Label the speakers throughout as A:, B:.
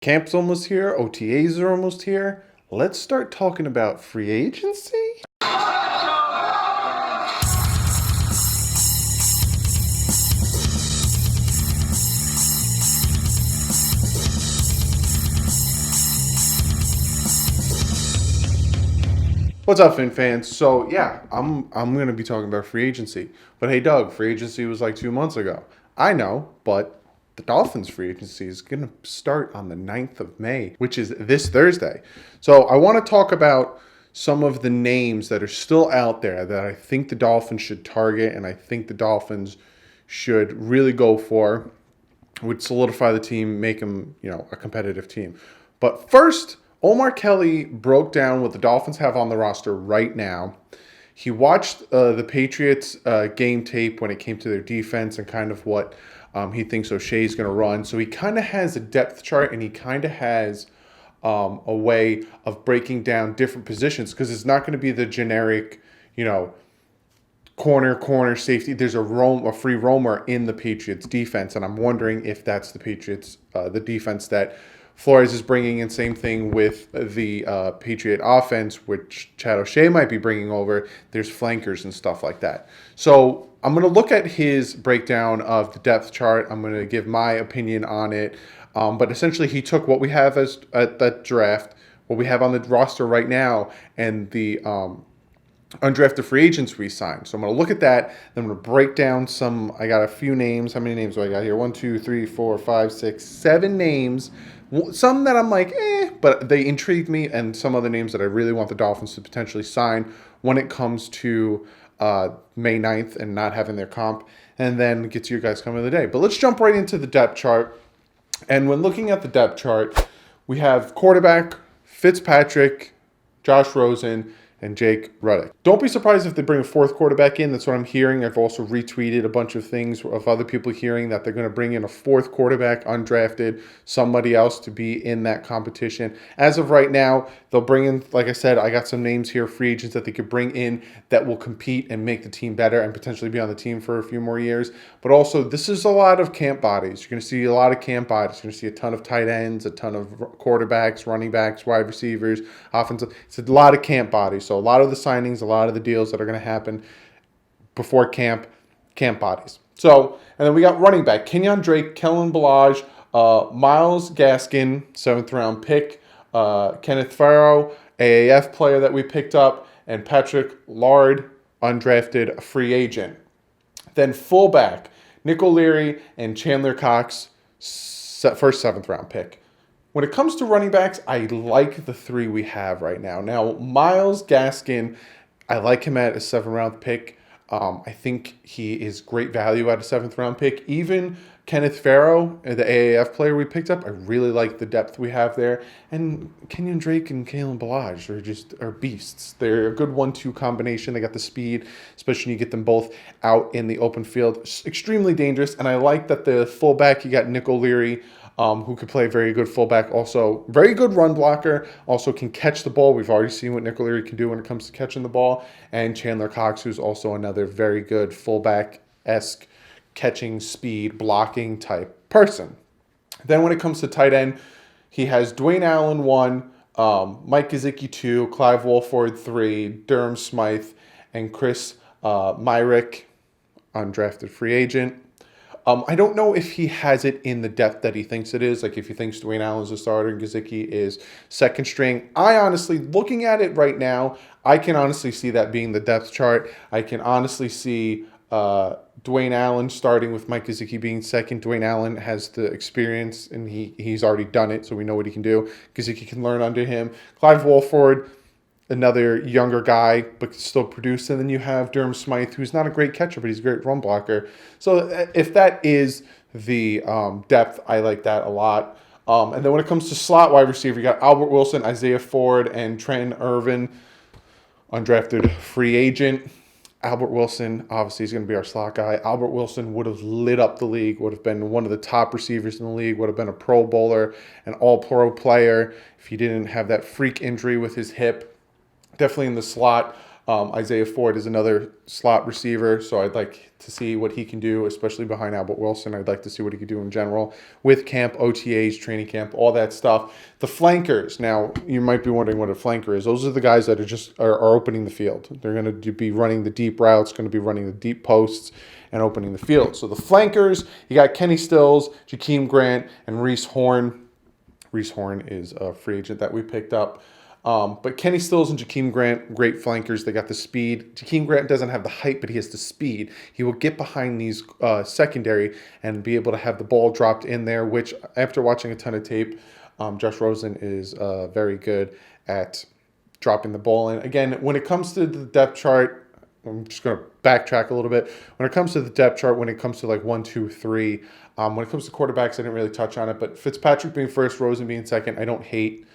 A: Camp's almost here. OTAs are almost here. Let's start talking about free agency. What's up, Fin fans? So yeah, I'm gonna be talking about free agency. But hey, Doug, free agency was like 2 months ago. I know, but the Dolphins free agency is gonna start on the 9th of May, which is this Thursday. So I want to talk about some of the names that are still out there that I think the Dolphins should target, and I think the Dolphins should really go for. Would solidify the team, make them, a competitive team. But first, Omar Kelly broke down what the Dolphins have on the roster right now. He watched the Patriots game tape when it came to their defense and kind of what he thinks O'Shea's going to run. So he kind of has a depth chart, and he kind of has a way of breaking down different positions, because it's not going to be the generic, corner, safety. There's a free roamer in the Patriots defense, and I'm wondering if that's the Patriots, the defense that Flores is bringing in. Same thing with the Patriot offense, which Chad O'Shea might be bringing over. There's flankers and stuff like that. So I'm going to look at his breakdown of the depth chart. I'm going to give my opinion on it. But essentially, he took what we have as at that draft, what we have on the roster right now, and the undrafted free agents we signed. So I'm going to look at that. Then I'm going to break down some. I got a few names. How many names do I got here? 1, 2, 3, 4, 5, 6, 7 names. Some that I'm like, but they intrigued me, and some other names that I really want the Dolphins to potentially sign when it comes to May 9th and not having their comp, and then get to your guys' comment of the day. But let's jump right into the depth chart. And when looking at the depth chart, we have quarterback Fitzpatrick, Josh Rosen, and Jake Rudock. Don't be surprised if they bring a fourth quarterback in. That's what I'm hearing. I've also retweeted a bunch of things of other people hearing that they're going to bring in a fourth quarterback, undrafted, somebody else to be in that competition. As of right now, they'll bring in, like I said, I got some names here, free agents that they could bring in that will compete and make the team better and potentially be on the team for a few more years. But also, this is a lot of camp bodies. You're going to see a lot of camp bodies. You're going to see a ton of tight ends, a ton of quarterbacks, running backs, wide receivers, offensive. It's a lot of camp bodies. So a lot of the signings, a lot of the deals that are going to happen before camp bodies. So, and then we got running back, Kenyon Drake, Kellen Balaj, Myles Gaskin, 7th round pick, Kenneth Farrow, AAF player that we picked up, and Patrick Lard, undrafted free agent. Then fullback, Nick O'Leary and Chandler Cox, first 7th round pick. When it comes to running backs, I like the 3 we have right now. Now, Myles Gaskin, I like him at a 7th round pick. I think he is great value at a 7th round pick. Even Kenneth Farrow, the AAF player we picked up, I really like the depth we have there. And Kenyon Drake and Kalen Balaj are beasts. They're a good 1-2 combination. They got the speed, especially when you get them both out in the open field. Extremely dangerous. And I like that the fullback, you got Nick O'Leary, who could play very good fullback, also very good run blocker, also can catch the ball. We've already seen what Nick O'Leary can do when it comes to catching the ball. And Chandler Cox, who's also another very good fullback-esque catching, speed, blocking type person. Then when it comes to tight end, he has Dwayne Allen 1, Mike Gesicki 2, Clive Wolford 3, Durham Smythe, and Chris Myrick, undrafted free agent. I don't know if he has it in the depth that he thinks it is. Like if he thinks Dwayne Allen's a starter and Gesicki is second string. I honestly, looking at it right now, I can honestly see that being the depth chart. I can honestly see Dwayne Allen starting with Mike Gesicki being second. Dwayne Allen has the experience and he's already done it, so we know what he can do. Gesicki can learn under him. Clive Wolford, another younger guy, but still produce. And then you have Durham Smythe, who's not a great catcher, but he's a great run blocker. So if that is the depth, I like that a lot. And then when it comes to slot wide receiver, you got Albert Wilson, Isaiah Ford, and Trenton Irvin, undrafted free agent. Albert Wilson, obviously, is going to be our slot guy. Albert Wilson would have lit up the league, would have been one of the top receivers in the league, would have been a Pro Bowler, an All-Pro player if he didn't have that freak injury with his hip. Definitely in the slot. Isaiah Ford is another slot receiver, so I'd like to see what he can do, especially behind Albert Wilson. I'd like to see what he could do in general with camp, OTAs, training camp, all that stuff. The flankers. Now, you might be wondering what a flanker is. Those are the guys that are opening the field. They're going to be running the deep routes, going to be running the deep posts, and opening the field. So the flankers, you got Kenny Stills, Jakeem Grant, and Reese Horn. Reese Horn is a free agent that we picked up. But Kenny Stills and Jakeem Grant, great flankers. They got the speed. Jakeem Grant doesn't have the height, but he has the speed. He will get behind these secondary and be able to have the ball dropped in there, which after watching a ton of tape, Josh Rosen is very good at dropping the ball in. Again, when it comes to the depth chart, I'm just going to backtrack a little bit. When it comes to the depth chart, when it comes to like 1, 2, 3, when it comes to quarterbacks, I didn't really touch on it, but Fitzpatrick being first, Rosen being second, I don't hate.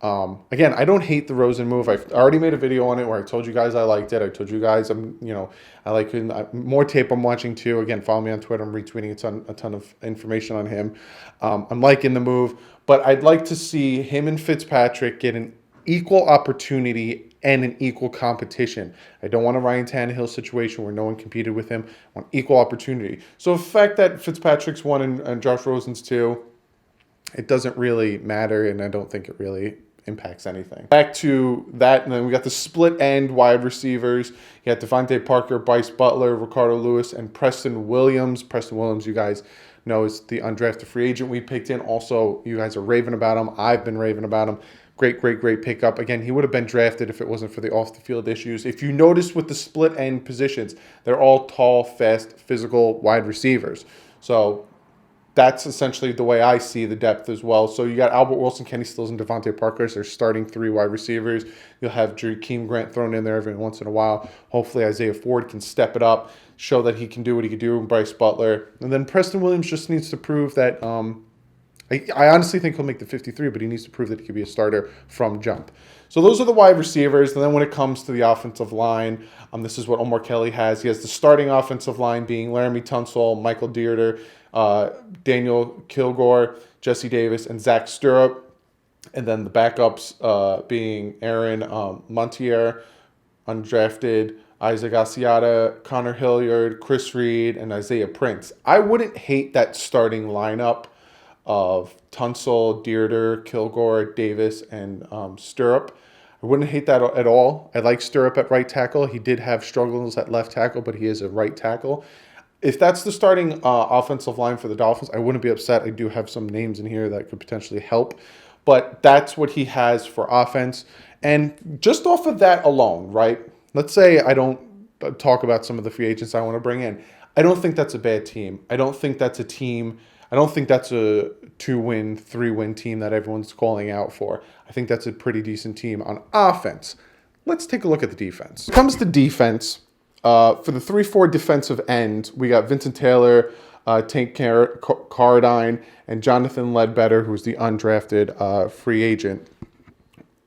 A: Again, I don't hate the Rosen move. I've already made a video on it where I told you guys I liked it. I told you guys I like it. More tape I'm watching too. Again, follow me on Twitter. I'm retweeting a ton of information on him. I'm liking the move, but I'd like to see him and Fitzpatrick get an equal opportunity and an equal competition. I don't want a Ryan Tannehill situation where no one competed with him. I want equal opportunity. So the fact that Fitzpatrick's 1 and Josh Rosen's 2, it doesn't really matter, and I don't think it really impacts anything. Back to that, and then we got the split end wide receivers. You got Devontae Parker, Bryce Butler, Ricardo Lewis, and Preston Williams. Preston Williams, you guys know, is the undrafted free agent we picked in. Also, you guys are raving about him. I've been raving about him. Great pickup. Again, he would have been drafted if it wasn't for the off-the-field issues. If you notice with the split end positions, they're all tall, fast, physical wide receivers. So that's essentially the way I see the depth as well. So you got Albert Wilson, Kenny Stills, and Devontae Parker as their starting 3 wide receivers. You'll have Jakeem Grant thrown in there every once in a while. Hopefully Isaiah Ford can step it up, show that he can do what he can do, and Bryce Butler. And then Preston Williams just needs to prove that I honestly think he'll make the 53, but he needs to prove that he could be a starter from jump. So those are the wide receivers. And then when it comes to the offensive line, this is what Omar Kelly has. He has the starting offensive line being Laramie Tunsil, Michael Dierter, Daniel Kilgore, Jesse Davis, and Zach Stirrup. And then the backups being Aaron Montier, undrafted, Isaac Asiata, Connor Hilliard, Chris Reed, and Isaiah Prince. I wouldn't hate that starting lineup of Tunsil, Dierter, Kilgore, Davis, and Stirrup. I wouldn't hate that at all. I like Stirrup at right tackle. He did have struggles at left tackle, but he is a right tackle. If that's the starting offensive line for the Dolphins, I wouldn't be upset. I do have some names in here that could potentially help. But that's what he has for offense. And just off of that alone, right? Let's say I don't talk about some of the free agents I want to bring in. I don't think that's a bad team. I don't think that's a 2-win, 3-win team that everyone's calling out for. I think that's a pretty decent team on offense. Let's take a look at the defense. When it comes to defense, for the 3-4 defensive end, we got Vincent Taylor, Tank Carradine, and Jonathan Ledbetter, who's the undrafted free agent.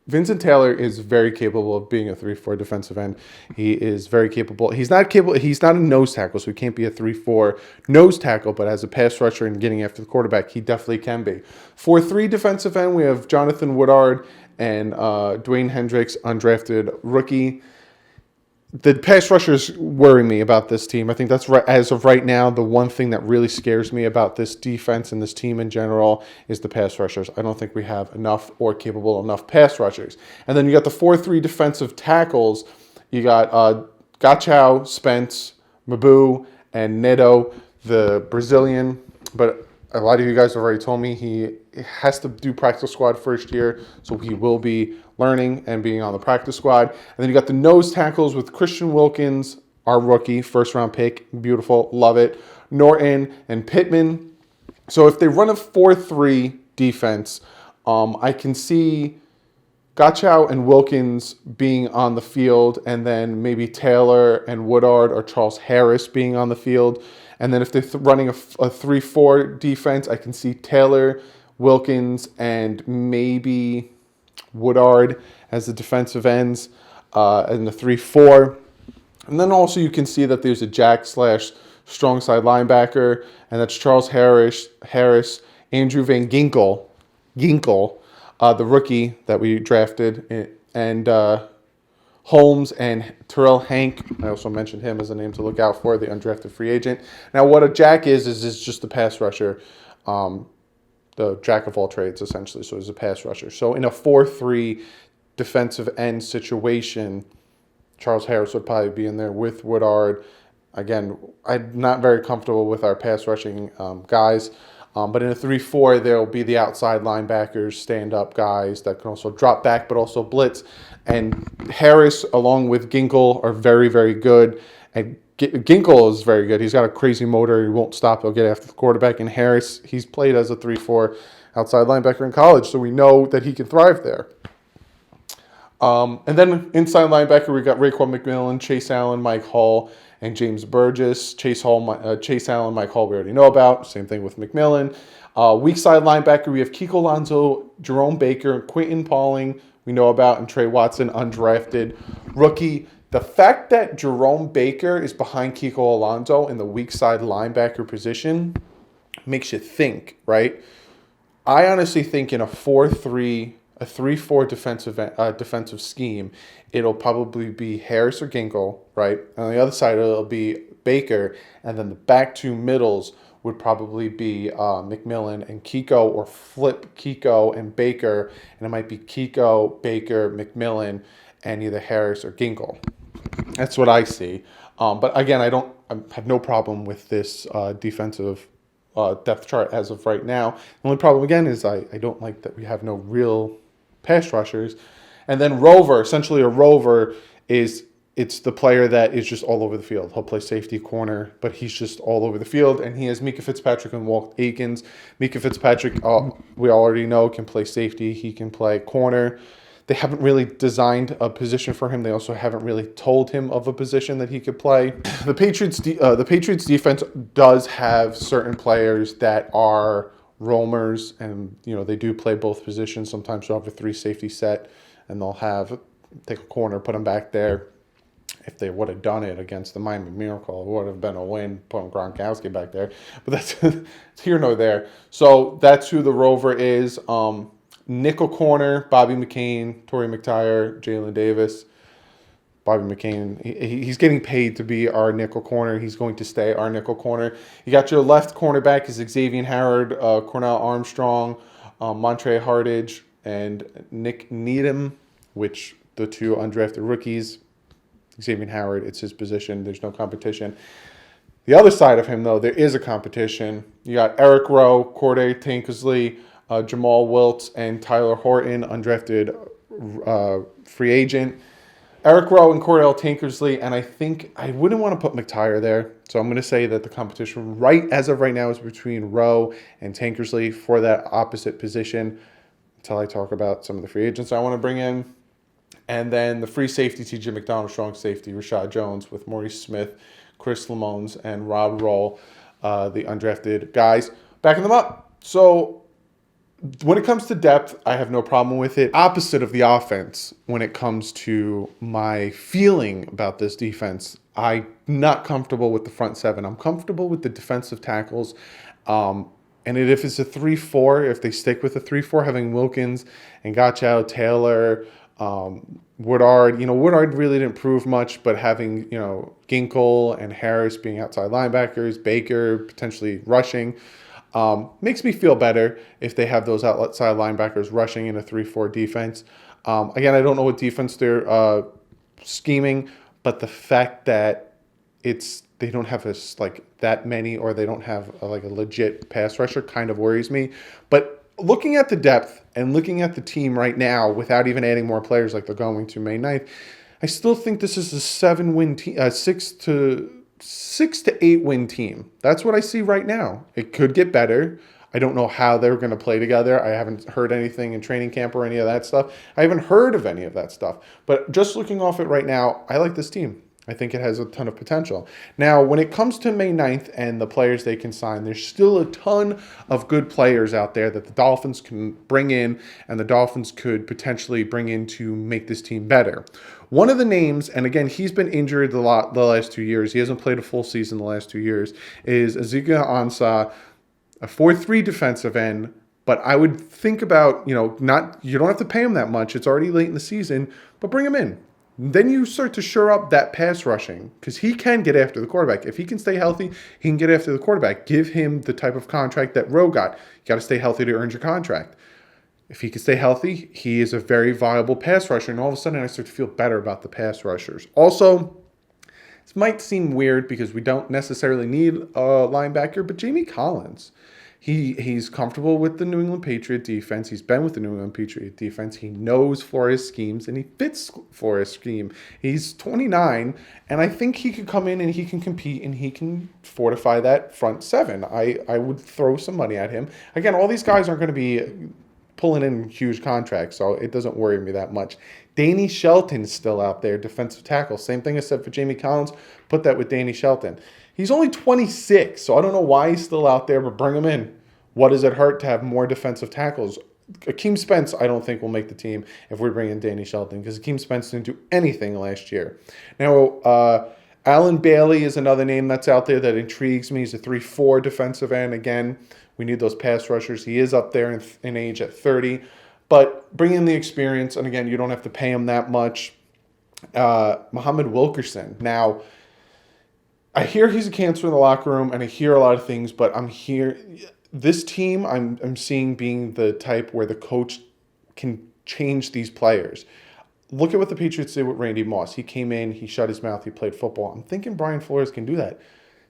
A: Vincent Taylor is very capable of being a 3-4 defensive end. He is very capable. He's not a nose tackle, so he can't be a 3-4 nose tackle, but as a pass rusher and getting after the quarterback, he definitely can be. 4-3 defensive end, we have Jonathan Woodard and Dwayne Hendricks, undrafted rookie. The pass rushers worry me about this team. I think that's right. As of right now, the one thing that really scares me about this defense and this team in general is the pass rushers. I don't think we have enough or capable enough pass rushers. And then you got the 4-3 defensive tackles. You got Gachow, Spence, Mabu, and Neto, the Brazilian. But a lot of you guys have already told me he has to do practice squad first year, so he will be learning and being on the practice squad. And then you got the nose tackles with Christian Wilkins, our rookie, first-round pick. Beautiful, love it. Norton and Pittman. So if they run a 4-3 defense, I can see Gachow and Wilkins being on the field, and then maybe Taylor and Woodard or Charles Harris being on the field. And then if they're running a 3-4 defense, I can see Taylor, Wilkins, and maybe Woodard as the defensive ends in the 3-4. And then also you can see that there's a jack/strong side linebacker, and that's Charles Harris, Andrew Van Ginkel, the rookie that we drafted, and Holmes and Terrell Hank. I also mentioned him as a name to look out for, the undrafted free agent. Now, what a jack is just the pass rusher, the jack of all trades, essentially. So he's a pass rusher. So in a 4-3 defensive end situation, Charles Harris would probably be in there with Woodard. Again, I'm not very comfortable with our pass rushing guys. But in a 3-4, there'll be the outside linebackers, stand-up guys that can also drop back but also blitz. And Harris, along with Ginkle, are very, very good. And Ginkle is very good. He's got a crazy motor. He won't stop. He'll get after the quarterback. And Harris, he's played as a 3-4 outside linebacker in college, so we know that he can thrive there. And then inside linebacker, we got Raekwon McMillan, Chase Allen, Mike Hall, and James Burgess. Chase Allen, Mike Hall, we already know about. Same thing with McMillan. Weak side linebacker, we have Kiko Alonso, Jerome Baker, Quentin Pauling, we know about, and Trey Watson, undrafted rookie. The fact that Jerome Baker is behind Kiko Alonso in the weak side linebacker position makes you think, right? I honestly think in a 3-4 defensive scheme, it'll probably be Harris or Ginkle, right? On the other side, it'll be Baker, and then the back two middles would probably be McMillan and Kiko, or flip Kiko and Baker, and it might be Kiko, Baker, McMillan, and either Harris or Ginkle. That's what I see. But again, I have no problem with this defensive depth chart as of right now. The only problem, again, is I don't like that we have no real pass rushers. And then rover, essentially a rover it's the player that is just all over the field. He'll play safety, corner, but he's just all over the field. And he has Mika Fitzpatrick and Walt Aikens. Mika Fitzpatrick, we already know, can play safety. He can play corner. They haven't really designed a position for him. They also haven't really told him of a position that he could play. The Patriots defense does have certain players that are roamers, and they do play both positions. Sometimes they'll have a 3 safety set, and they'll take a corner, put him back there. If they would have done it against the Miami Miracle, it would have been a win, putting Gronkowski back there. But that's here nor there. So that's who the rover is. Nickel corner, Bobby McCain, Torrey McTyer, Jalen Davis. Bobby McCain, he's getting paid to be our nickel corner. He's going to stay our nickel corner. You got your left cornerback is Xavier Howard, Cornell Armstrong, Montre Hardage, and Nick Needham, which the 2 undrafted rookies. Xavier Howard, it's his position. There's no competition. The other side of him, though, there is a competition. You got Eric Rowe, Corday Tankersley, Jamal Wiltz, and Tyler Horton, undrafted free agent. Eric Rowe and Cordell Tankersley, and I think I wouldn't want to put McTyer there. So I'm going to say that the competition as of right now is between Rowe and Tankersley for that opposite position until I talk about some of the free agents I want to bring in. And then the free safety, TJ McDonald, strong safety, Rashad Jones with Maurice Smith, Chris Lamons, and Rob Roll, the undrafted guys. Backing them up. So when it comes to depth, I have no problem with it. Opposite of the offense, when it comes to my feeling about this defense, I'm not comfortable with the front 7. I'm comfortable with the defensive tackles. And if it's a 3-4, if they stick with a 3-4, having Wilkins and Gotchow, Taylor, Woodard, Woodard really didn't prove much, but having, Ginkle and Harris being outside linebackers, Baker potentially rushing, makes me feel better if they have those outside linebackers rushing in a 3-4 defense. Again, I don't know what defense they're scheming, but the fact that they don't have that many, or they don't have a legit pass rusher kind of worries me. But looking at the depth and looking at the team right now, without even adding more players like they're going to May 9th, I still think this is a 7-win team, 6 to 8 win team. That's what I see right now. It could get better. I don't know how they're going to play together. I haven't heard anything in training camp or any of that stuff. I haven't heard of any of that stuff. But just looking off it right now, I like this team. I think it has a ton of potential. Now, when it comes to May 9th and the players they can sign, there's still a ton of good players out there that the Dolphins can bring in, and the Dolphins could potentially bring in to make this team better. One of the names, and again, he's been injured the last 2 years. He hasn't played a full season the last 2 years, is Ezekiel Ansah, a 4-3 defensive end. But I would think about, you don't have to pay him that much. It's already late in the season, but bring him in. Then you start to shore up that pass rushing because he can get after the quarterback. If he can stay healthy, he can get after the quarterback. Give him the type of contract that Rowe got. You got to stay healthy to earn your contract. If he can stay healthy, he is a very viable pass rusher. And all of a sudden, I start to feel better about the pass rushers. Also, this might seem weird because we don't necessarily need a linebacker, but Jamie Collins. He's comfortable with the New England Patriot defense. He's been with the New England Patriot defense. He knows Flores' schemes, and he fits Flores' scheme. He's 29, and I think he could come in and he can compete, and he can fortify that front seven. I would throw some money at him. Again, all these guys aren't going to be pulling in huge contracts, so it doesn't worry me that much. Danny Shelton's still out there, defensive tackle. Same thing I said for Jamie Collins. Put that with Danny Shelton. He's only 26, so I don't know why he's still out there, but bring him in. What does it hurt to have more defensive tackles? Akeem Spence, I don't think will make the team if we bring in Danny Shelton because Akeem Spence didn't do anything last year. Now, Alan Bailey is another name that's out there that intrigues me. He's a 3-4 defensive end. Again, we need those pass rushers. He is up there in age at 30, but bring in the experience, and again, you don't have to pay him that much. Muhammad Wilkerson. Now, I hear he's a cancer in the locker room, and I hear a lot of things, but this team I'm seeing being the type where the coach can change these players. Look at what the Patriots did with Randy Moss. He came in, he shut his mouth, he played football. I'm thinking Brian Flores can do that.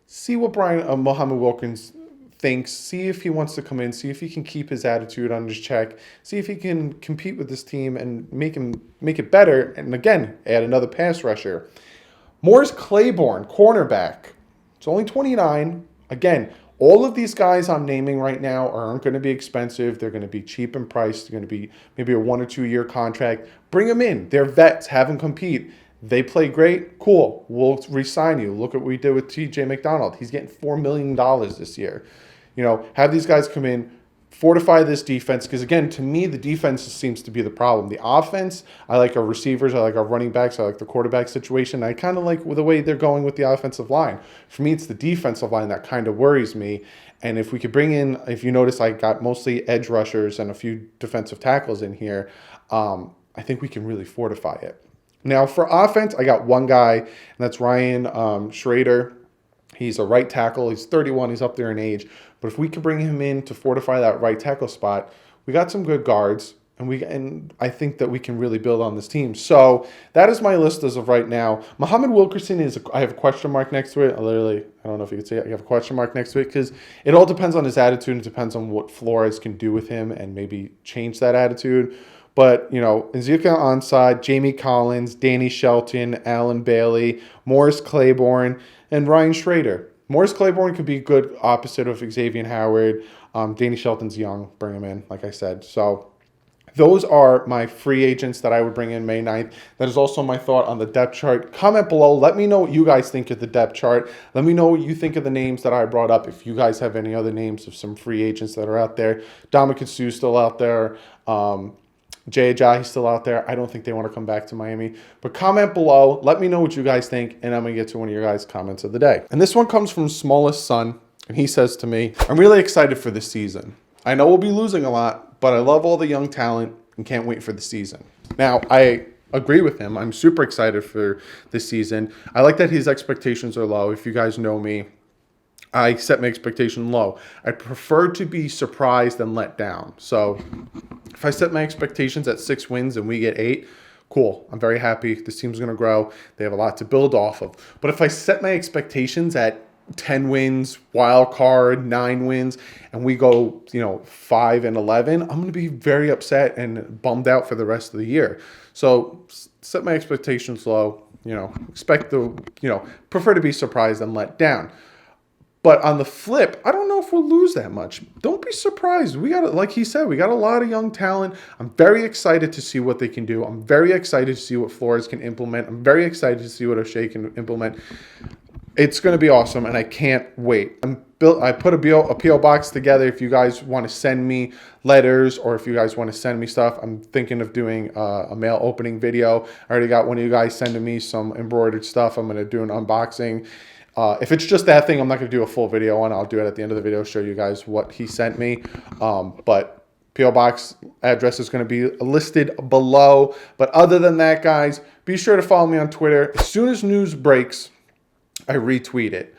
A: See what Muhammad Wilkins thinks. See if he wants to come in. See if he can keep his attitude under check. See if he can compete with this team and make it better. And again, add another pass rusher. Morris Claiborne, cornerback. It's only 29. Again, all of these guys I'm naming right now aren't going to be expensive. They're going to be cheap in price. They're going to be maybe a 1 or 2 year contract. Bring them in. They're vets. Have them compete. They play great. Cool. We'll re-sign you. Look at what we did with TJ McDonald. He's getting $4 million this year. Have these guys come in, fortify this defense, because again, to me, the defense seems to be the problem. The offense, I like our receivers, I like our running backs, I like the quarterback situation. I kind of like the way they're going with the offensive line. For me, it's the defensive line that kind of worries me. And if we could bring in, if you notice, I got mostly edge rushers and a few defensive tackles in here, I think we can really fortify it. Now, for offense, I got one guy, and that's Ryan Schrader. He's a right tackle. He's 31. He's up there in age. But if we could bring him in to fortify that right tackle spot, we got some good guards, and I think that we can really build on this team. So that is my list as of right now. Muhammad Wilkerson I have a question mark next to it. I don't know if you could say it. I have a question mark next to it because it all depends on his attitude. It depends on what Flores can do with him and maybe change that attitude. But, Ezekiel Ansah, Jamie Collins, Danny Shelton, Alan Bailey, Morris Claiborne, and Ryan Schrader. Morris Claiborne could be good opposite of Xavier Howard. Danny Shelton's young. Bring him in, like I said. So those are my free agents that I would bring in May 9th. That is also my thought on the depth chart. Comment below. Let me know what you guys think of the depth chart. Let me know what you think of the names that I brought up. If you guys have any other names of some free agents that are out there. Dominic Sue's still out there. Jay Ajayi's still out there. I don't think they want to come back to Miami. But comment below. Let me know what you guys think, and I'm going to get to one of your guys' comments of the day. And this one comes from Smallest Son, and he says to me, I'm really excited for this season. I know we'll be losing a lot, but I love all the young talent and can't wait for the season. Now, I agree with him. I'm super excited for this season. I like that his expectations are low. If you guys know me, I set my expectation low. I prefer to be surprised than let down. So if I set my expectations at 6 wins and we get 8, cool. I'm very happy. This team's going to grow. They have a lot to build off of. But if I set my expectations at 10 wins, wild card, 9 wins, and we go, 5 and 11, I'm going to be very upset and bummed out for the rest of the year. So set my expectations low, prefer to be surprised than let down. But on the flip, I don't know if we'll lose that much. Don't be surprised. Like he said, we got a lot of young talent. I'm very excited to see what they can do. I'm very excited to see what Flores can implement. I'm very excited to see what O'Shea can implement. It's going to be awesome, and I can't wait. I put a P.O. box together if you guys want to send me letters or if you guys want to send me stuff. I'm thinking of doing a mail opening video. I already got one of you guys sending me some embroidered stuff. I'm going to do an unboxing. If it's just that thing, I'm not going to do a full video on it. I'll do it at the end of the video, show you guys what he sent me. But P.O. Box address is going to be listed below. But other than that, guys, be sure to follow me on Twitter. As soon as news breaks, I retweet it.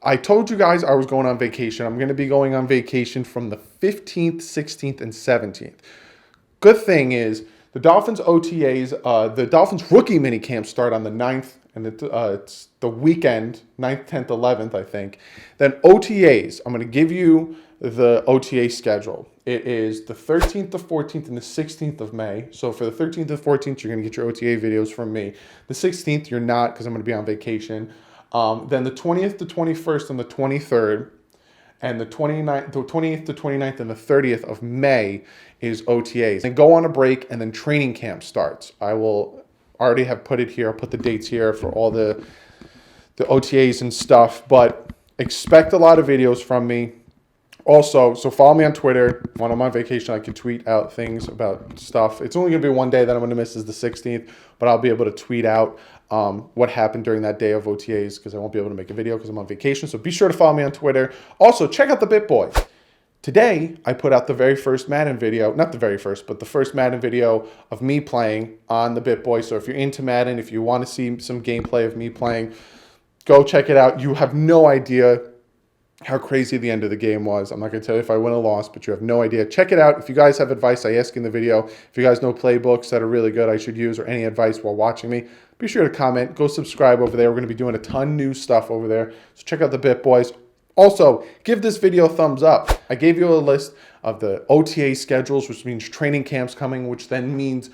A: I told you guys I was going on vacation. I'm going to be going on vacation from the 15th, 16th, and 17th. Good thing is the Dolphins OTAs, the Dolphins rookie minicamp start on the 9th, and it's the weekend, 9th, 10th, 11th, I think. Then OTAs, I'm going to give you the OTA schedule. It is the 13th, the 14th, and the 16th of May. So for the 13th and 14th, you're going to get your OTA videos from me. The 16th, you're not, because I'm going to be on vacation. Then the 20th, the 21st, and the 23rd, and the 28th, the 29th, and the 30th of May is OTAs. And go on a break, and then training camp starts. I will already have put it here. I'll put the dates here for all the OTAs and stuff. But expect a lot of videos from me. Also, so follow me on Twitter. When I'm on vacation, I can tweet out things about stuff. It's only going to be one day that I'm going to miss is the 16th, but I'll be able to tweet out what happened during that day of OTAs because I won't be able to make a video because I'm on vacation. So be sure to follow me on Twitter. Also, check out the BitBoy. Today, I put out the very first Madden video. Not the very first, but the first Madden video of me playing on the BitBoy. So if you're into Madden, if you want to see some gameplay of me playing, go check it out. You have no idea how crazy the end of the game was. I'm not going to tell you if I win or lost, but you have no idea. Check it out. If you guys have advice, I ask in the video. If you guys know playbooks that are really good I should use or any advice while watching me, be sure to comment. Go subscribe over there. We're going to be doing a ton new stuff over there. So check out the BitBoys. Also, give this video a thumbs up. I gave you a list of the OTA schedules, which means training camps coming, which then means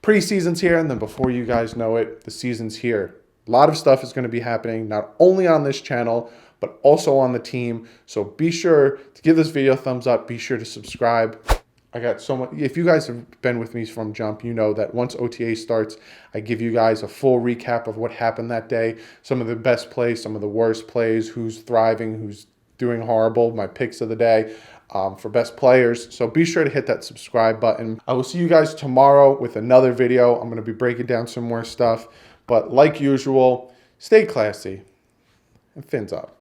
A: preseason's here. And then before you guys know it, the season's here. A lot of stuff is going to be happening, not only on this channel, but also on the team. So be sure to give this video a thumbs up. Be sure to subscribe. I got so much. If you guys have been with me from jump, you know that once OTA starts, I give you guys a full recap of what happened that day. Some of the best plays, some of the worst plays, who's thriving, who's doing horrible, my picks of the day for best players. So be sure to hit that subscribe button. I will see you guys tomorrow with another video. I'm going to be breaking down some more stuff. But like usual, stay classy and fins up.